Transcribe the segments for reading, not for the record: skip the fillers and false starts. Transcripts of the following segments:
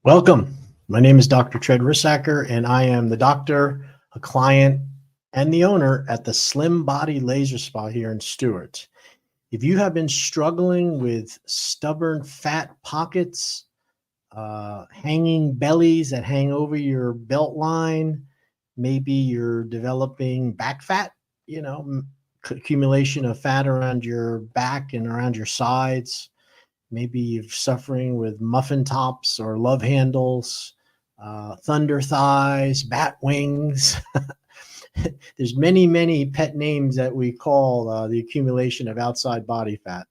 Welcome. My name is Dr. Tread Rissacker, and I am the doctor, a client, and the owner at the Slim Body Laser Spa here in Stewart. If you have been struggling with stubborn fat pockets, hanging bellies that hang over your belt line, maybe you're developing back fat, accumulation of fat around your back and around your sides. Maybe you're suffering with muffin tops or love handles, thunder thighs, bat wings. There's many pet names that we call the accumulation of outside body fat.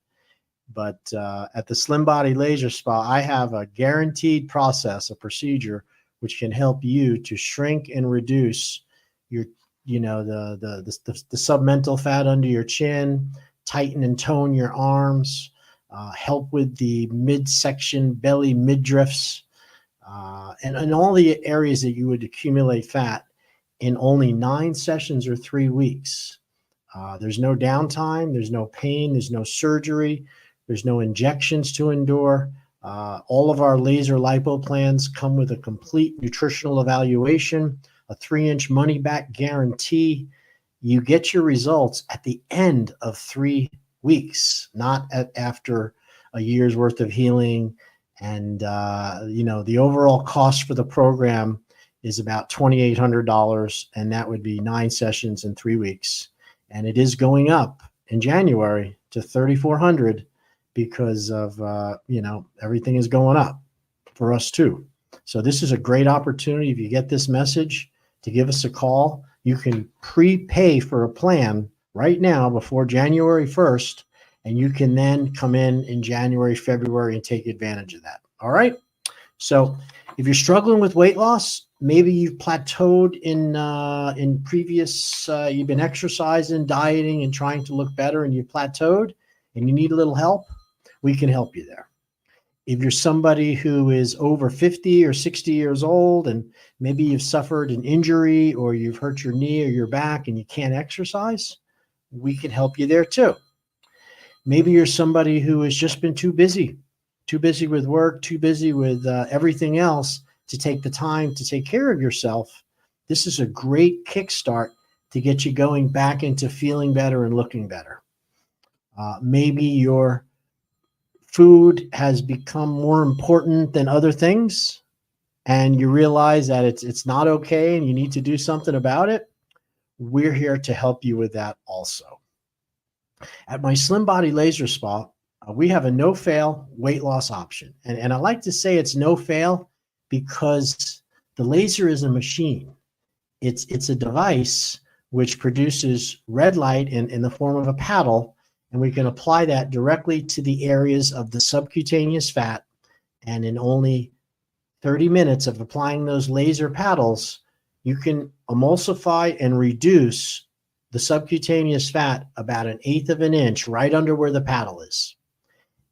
But at the Slim Body Laser Spa, I have a guaranteed process, a procedure, which can help you to shrink and reduce your, the submental fat under your chin, tighten and tone your arms, help with the midsection belly midriffs, and all the areas that you would accumulate fat in only 9 sessions or 3 weeks. There's no downtime, there's no pain, there's no surgery, there's no injections to endure. All of our laser lipo plans come with a complete nutritional evaluation, a 3-inch money-back guarantee. You get your results at the end of 3 weeks, not after a year's worth of healing. And the overall cost for the program is about $2,800, and that would be 9 sessions in 3 weeks. And it is going up in January to $3,400 because of everything is going up for us too. So this is a great opportunity. If you get this message, to give us a call. You can prepay for a plan right now before January 1st, and you can then come in January, February, and take advantage of that. All right. So if you're struggling with weight loss, maybe you've plateaued in previous, you've been exercising, dieting, and trying to look better, and you've plateaued and you need a little help, we can help you there. If you're somebody who is over 50 or 60 years old, and maybe you've suffered an injury or you've hurt your knee or your back and you can't exercise, we can help you there too. Maybe you're somebody who has just been too busy with work, too busy with everything else to take the time to take care of yourself. This is a great kickstart to get you going back into feeling better and looking better. Maybe your food has become more important than other things, and you realize that it's not okay and you need to do something about it. We're here to help you with that also. At my Slim Body Laser Spa, we have a no-fail weight loss option. And I like to say it's no-fail because the laser is a machine. It's a device which produces red light in the form of a paddle, and we can apply that directly to the areas of the subcutaneous fat. And in only 30 minutes of applying those laser paddles, you can emulsify and reduce the subcutaneous fat about 1/8 of an inch right under where the paddle is.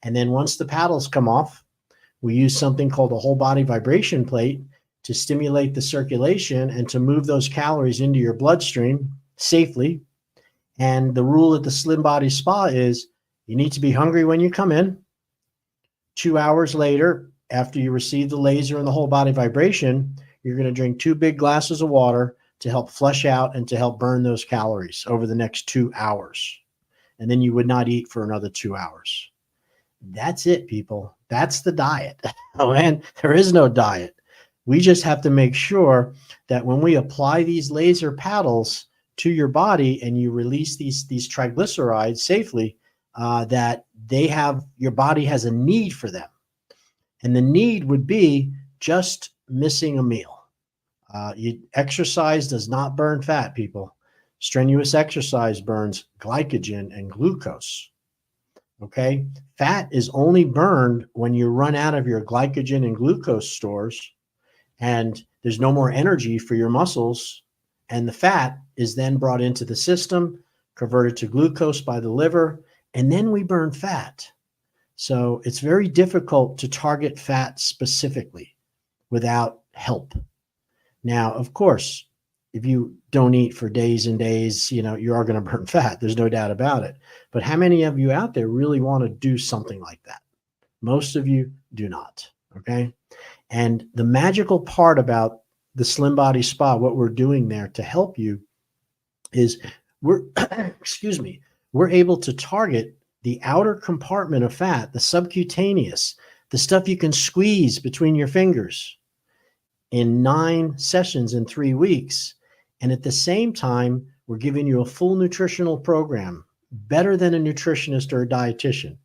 And then once the paddles come off, we use something called a whole body vibration plate to stimulate the circulation and to move those calories into your bloodstream safely. And the rule at the Slim Body Spa is you need to be hungry when you come in. 2 hours later, after you receive the laser and the whole body vibration, you're going to drink 2 big glasses of water to help flush out and to help burn those calories over the next 2 hours. And then you would not eat for another 2 hours. That's it, people. That's the diet. Oh, man, there is no diet. We just have to make sure that when we apply these laser paddles to your body and you release these triglycerides safely, that your body has a need for them. And the need would be just missing a meal. Exercise does not burn fat, people. Strenuous exercise burns glycogen and glucose. Okay? Fat is only burned when you run out of your glycogen and glucose stores and there's no more energy for your muscles, and the fat is then brought into the system, converted to glucose by the liver, and then we burn fat. So it's very difficult to target fat specifically without help. Now, of course, if you don't eat for days and days, you are going to burn fat. There's no doubt about it. But how many of you out there really want to do something like that? Most of you do not. Okay. And the magical part about the Slim Body Spa, what we're doing there to help you is we're, excuse me, we're able to target the outer compartment of fat, the subcutaneous, the stuff you can squeeze between your fingers in 9 sessions in 3 weeks. And at the same time, we're giving you a full nutritional program, better than a nutritionist or a dietitian.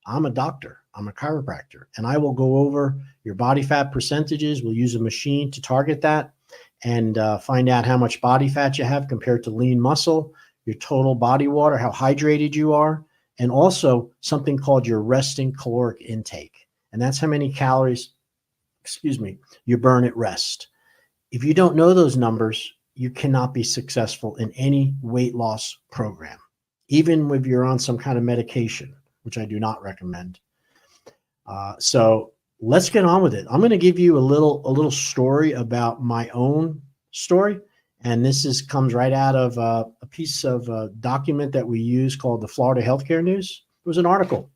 I'm a doctor, I'm a chiropractor, and I will go over your body fat percentages. We'll use a machine to target that and find out how much body fat you have compared to lean muscle, your total body water, how hydrated you are, and also something called your resting caloric intake. And that's how many calories, excuse me, you burn at rest. If you don't know those numbers, you cannot be successful in any weight loss program, even if you're on some kind of medication, which I do not recommend. So let's get on with it. I'm going to give you a little story about my own story. And this comes right out of a piece of a document that we use called the Florida Healthcare News. It was an article.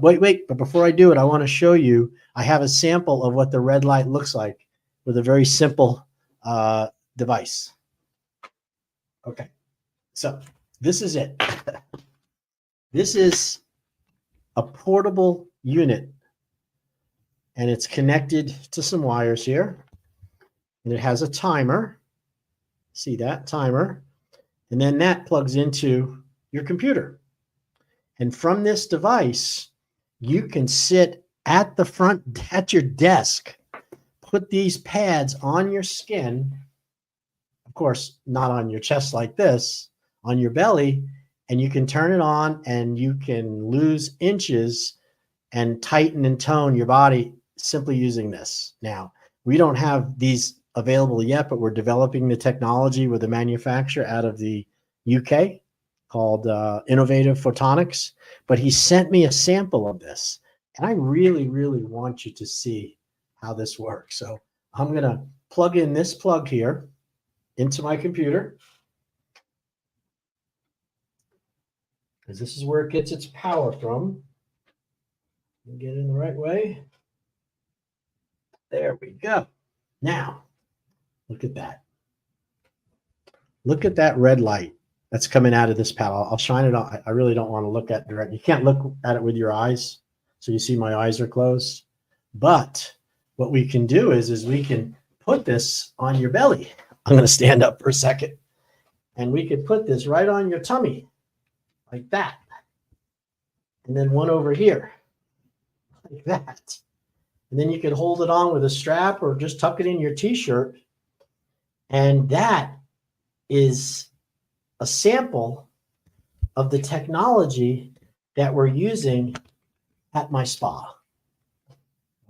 Wait, but before I do it, I want to show you, I have a sample of what the red light looks like with a very simple device. Okay, so this is it. This is a portable unit, and it's connected to some wires here, and it has a timer. See that timer? And then that plugs into your computer. And from this device, you can sit at the front, at your desk, put these pads on your skin, of course, not on your chest like this, on your belly, and you can turn it on and you can lose inches and tighten and tone your body simply using this. Now, we don't have these available yet, but we're developing the technology with a manufacturer out of the UK called Innovative Photonics. But he sent me a sample of this, and I really, really want you to see how this works. So I'm going to plug in this plug here into my computer, because this is where it gets its power from. Get it in the right way. There we go. Now, look at that. Look at that red light that's coming out of this paddle. I'll shine it on. I really don't want to look at direct. You can't look at it with your eyes. So you see my eyes are closed. But what we can do is we can put this on your belly. I'm going to stand up for a second. And we could put this right on your tummy like that. And then one over here like that. And then you could hold it on with a strap or just tuck it in your t-shirt. And that is a sample of the technology that we're using at my spa.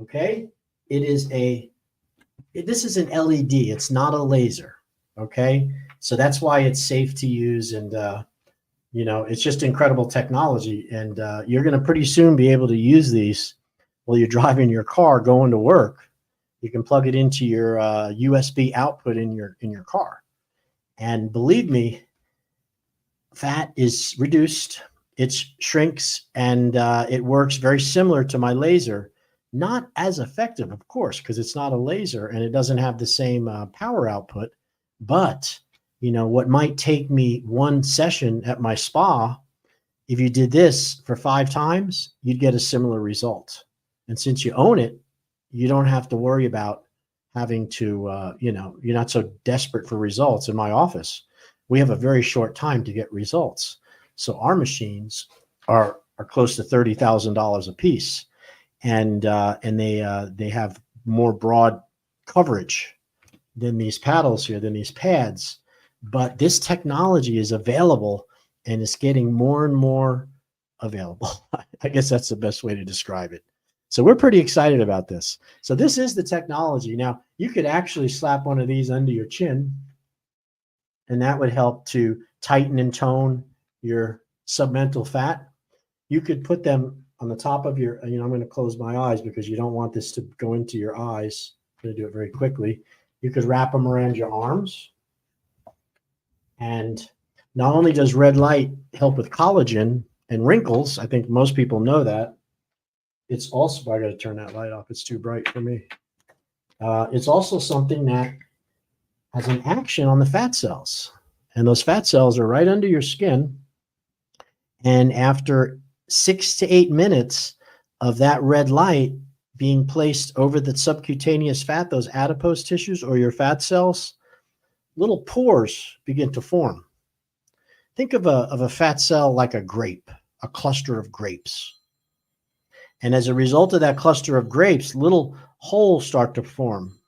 Okay? This is an LED. It's not a laser. Okay? So that's why it's safe to use, and it's just incredible technology. And you're going to pretty soon be able to use these while you're driving your car going to work. You can plug it into your USB output in your car. And believe me, fat is reduced, it shrinks, and it works very similar to my laser. Not as effective, of course, because it's not a laser and it doesn't have the same power output. But, what might take me 1 session at my spa, if you did this for 5 times, you'd get a similar result. And since you own it, you don't have to worry about having to, you're not so desperate for results. In my office, we have a very short time to get results. So our machines are close to $30,000 a piece. And they have more broad coverage than these paddles here, than these pads. But this technology is available and it's getting more and more available. I guess that's the best way to describe it. So we're pretty excited about this. So this is the technology. Now, you could actually slap one of these under your chin, and that would help to tighten and tone your submental fat. You could put them on the top of your, I'm going to close my eyes because you don't want this to go into your eyes. I'm going to do it very quickly. You could wrap them around your arms. And not only does red light help with collagen and wrinkles, I think most people know that, it's also, I got to turn that light off. It's too bright for me. It's also something that has an action on the fat cells. And those fat cells are right under your skin. And after 6 to 8 minutes of that red light being placed over the subcutaneous fat, those adipose tissues or your fat cells, little pores begin to form. Think of a fat cell like a grape, a cluster of grapes. And as a result of that cluster of grapes, little holes start to form.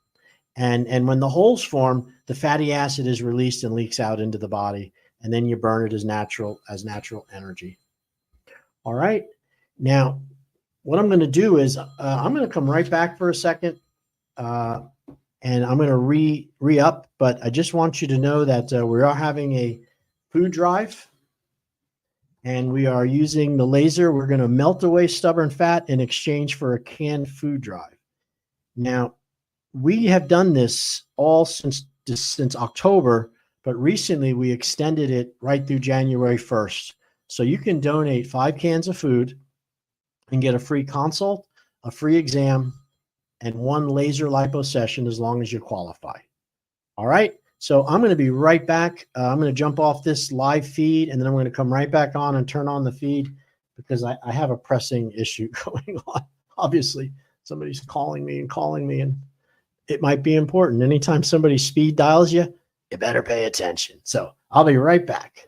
And when the holes form, the fatty acid is released and leaks out into the body, and then you burn it as natural energy. All right. Now, what I'm going to do is I'm going to come right back for a second, and I'm going to re-up. But I just want you to know that we are having a food drive, and we are using the laser. We're going to melt away stubborn fat in exchange for a canned food drive. Now, we have done this all since October, but recently we extended it right through January 1st. So you can donate 5 cans of food and get a free consult, a free exam, and 1 laser lipo session as long as you qualify. All right. So I'm going to be right back. I'm going to jump off this live feed, and then I'm going to come right back on and turn on the feed because I have a pressing issue going on. Obviously, somebody's calling me, and it might be important. Anytime somebody speed dials you, you better pay attention. So I'll be right back.